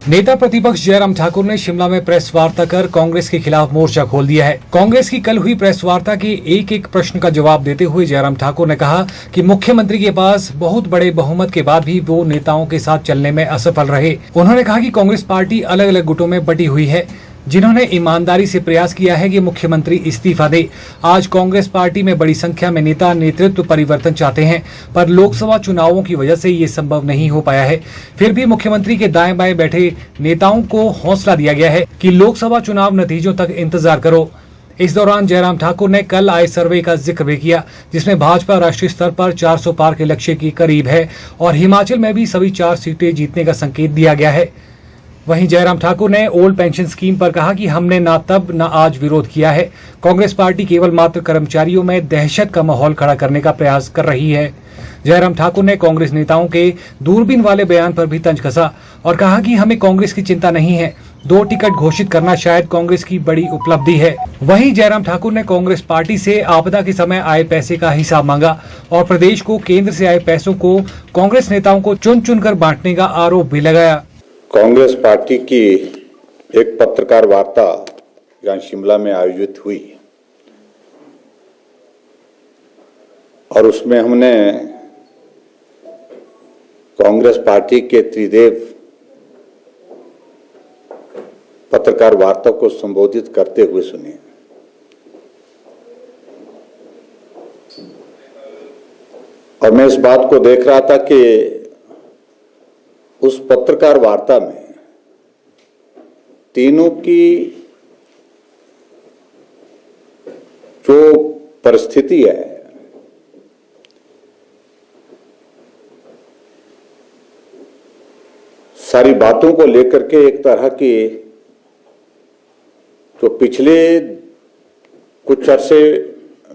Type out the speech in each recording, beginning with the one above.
नेता प्रतिपक्ष जयराम ठाकुर ने शिमला में प्रेस वार्ता कर कांग्रेस के खिलाफ मोर्चा खोल दिया है। कांग्रेस की कल हुई प्रेस वार्ता के एक एक प्रश्न का जवाब देते हुए जयराम ठाकुर ने कहा कि मुख्यमंत्री के पास बहुत बड़े बहुमत के बाद भी वो नेताओं के साथ चलने में असफल रहे। उन्होंने कहा कि कांग्रेस पार्टी अलग अलग गुटों में बटी हुई है, जिन्होंने ईमानदारी से प्रयास किया है कि मुख्यमंत्री इस्तीफा दे। आज कांग्रेस पार्टी में बड़ी संख्या में नेता नेतृत्व परिवर्तन चाहते हैं, पर लोकसभा चुनावों की वजह से ये संभव नहीं हो पाया है। फिर भी मुख्यमंत्री के दाएं बाएं बैठे नेताओं को हौसला दिया गया है कि लोकसभा चुनाव नतीजों तक इंतजार करो। इस दौरान जयराम ठाकुर ने कल आए सर्वे का जिक्र भी किया, जिसमें भाजपा राष्ट्रीय स्तर पर 400 पार के लक्ष्य के करीब है और हिमाचल में भी सभी 4 सीटें जीतने का संकेत दिया गया है। वहीं जयराम ठाकुर ने ओल्ड पेंशन स्कीम पर कहा कि हमने ना तब न आज विरोध किया है। कांग्रेस पार्टी केवल मात्र कर्मचारियों में दहशत का माहौल खड़ा करने का प्रयास कर रही है। जयराम ठाकुर ने कांग्रेस नेताओं के दूरबीन वाले बयान पर भी तंज कसा और कहा कि हमें कांग्रेस की चिंता नहीं है, 2 टिकट घोषित करना शायद कांग्रेस की बड़ी उपलब्धि है। वहीं जयराम ठाकुर ने कांग्रेस पार्टी से आपदा के समय आए पैसे का हिसाब मांगा और प्रदेश को केंद्र से आए पैसों को कांग्रेस नेताओं को चुन चुनकर बांटने का आरोप भी लगाया। कांग्रेस पार्टी की एक पत्रकार वार्ता यहाँ शिमला में आयोजित हुई और उसमें हमने कांग्रेस पार्टी के त्रिदेव पत्रकार वार्ता को संबोधित करते हुए सुने। और मैं इस बात को देख रहा था कि उस पत्रकार वार्ता में तीनों की जो परिस्थिति है सारी बातों को लेकर के एक तरह की जो पिछले कुछ अरसे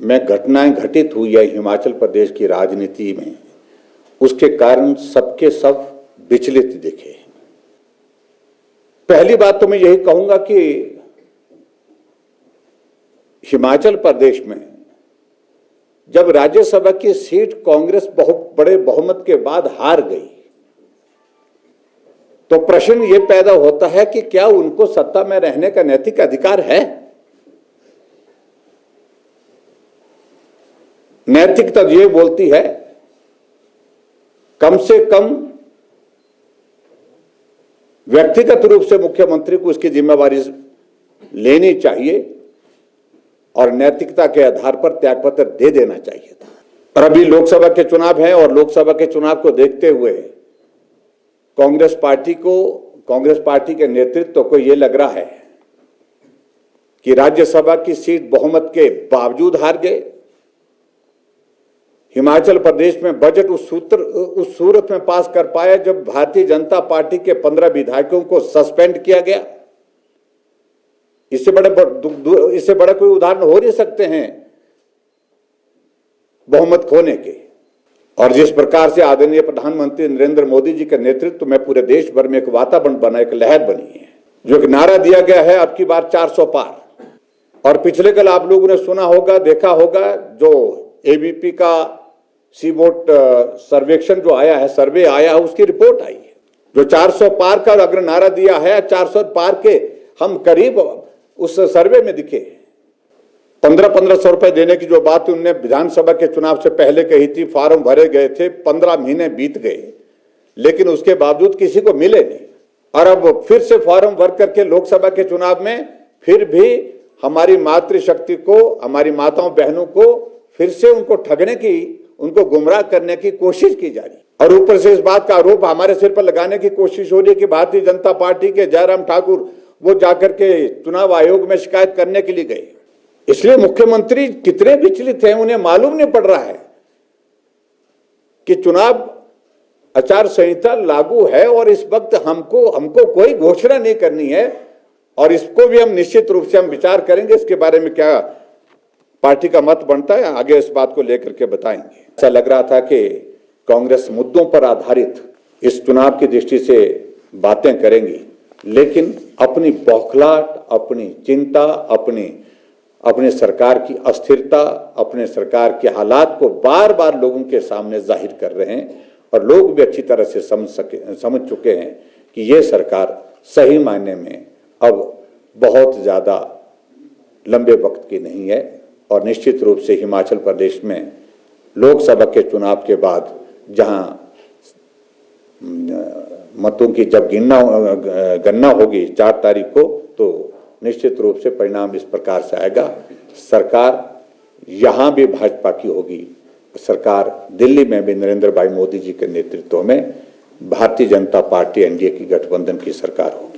में घटनाएं घटित हुई है हिमाचल प्रदेश की राजनीति में, उसके कारण सबके सब विचलित दिखे। पहली बात तो मैं यही कहूंगा कि हिमाचल प्रदेश में जब राज्यसभा की सीट कांग्रेस बहुत बड़े बहुमत के बाद हार गई तो प्रश्न यह पैदा होता है कि क्या उनको सत्ता में रहने का नैतिक अधिकार है? नैतिकता ये बोलती है कम से कम व्यक्तिगत रूप से मुख्यमंत्री को उसकी जिम्मेवारी लेनी चाहिए और नैतिकता के आधार पर त्यागपत्र दे देना चाहिए था। और अभी लोकसभा के चुनाव हैं और लोकसभा के चुनाव को देखते हुए कांग्रेस पार्टी के नेतृत्व को यह लग रहा है कि राज्यसभा की सीट बहुमत के बावजूद हार गए। हिमाचल प्रदेश में बजट उस सूरत में पास कर पाया जब भारतीय जनता पार्टी के 15 विधायकों को सस्पेंड किया गया। इससे बड़ा कोई उदाहरण हो नहीं सकते हैं बहुमत खोने के। और जिस प्रकार से आदरणीय प्रधानमंत्री नरेंद्र मोदी जी के नेतृत्व में पूरे देश भर में एक वातावरण बना, एक लहर बनी है, जो कि नारा दिया गया है अब की बार 400 पार। और पिछले कल आप लोगों ने सुना होगा, देखा होगा, जो एबीपी का सी वोट सर्वेक्षण जो आया है, सर्वे आया है, उसकी रिपोर्ट आई है जो 400 पार का अगर नारा दिया है, 400 पार के हम करीब उस सर्वे में दिखे। 1500 रुपए देने की जो बात उन्होंने विधानसभा के चुनाव से पहले कही थी, फॉर्म भरे गए थे, 15 महीने बीत गए लेकिन उसके बावजूद किसी को मिले नहीं। और अब फिर से फॉर्म भर करके लोकसभा के चुनाव में फिर भी हमारी मातृशक्ति को, हमारी माताओं बहनों को फिर से उनको ठगने की, उनको गुमराह करने की कोशिश की जा रही। और ऊपर से इस बात का आरोप हमारे सिर पर लगाने की कोशिश हो रही है कि भारतीय जनता पार्टी के जयराम ठाकुर वो जाकर के चुनाव आयोग में शिकायत करने के लिए गए। इसलिए मुख्यमंत्री कितने विचलित हैं उन्हें मालूम नहीं पड़ रहा है कि चुनाव आचार संहिता लागू है और इस वक्त हमको कोई घोषणा नहीं करनी है। और इसको भी हम निश्चित रूप से हम विचार करेंगे, इसके बारे में क्या पार्टी का मत बनता है आगे इस बात को लेकर के बताएंगे। ऐसा लग रहा था कि कांग्रेस मुद्दों पर आधारित इस चुनाव की दृष्टि से बातें करेंगी, लेकिन अपनी बौखलाहट, अपनी चिंता, अपने सरकार की अस्थिरता, अपने सरकार के हालात को बार बार लोगों के सामने जाहिर कर रहे हैं और लोग भी अच्छी तरह से समझ चुके हैं कि ये सरकार सही मायने में अब बहुत ज़्यादा लंबे वक्त की नहीं है और निश्चित रूप से हिमाचल प्रदेश में लोकसभा के चुनाव के बाद जहां मतों की जब गणना होगी 4 तारीख को, तो निश्चित रूप से परिणाम इस प्रकार से आएगा। सरकार यहाँ भी भाजपा की होगी, सरकार दिल्ली में भी नरेंद्र भाई मोदी जी के नेतृत्व में भारतीय जनता पार्टी एनडीए की गठबंधन की सरकार होगी।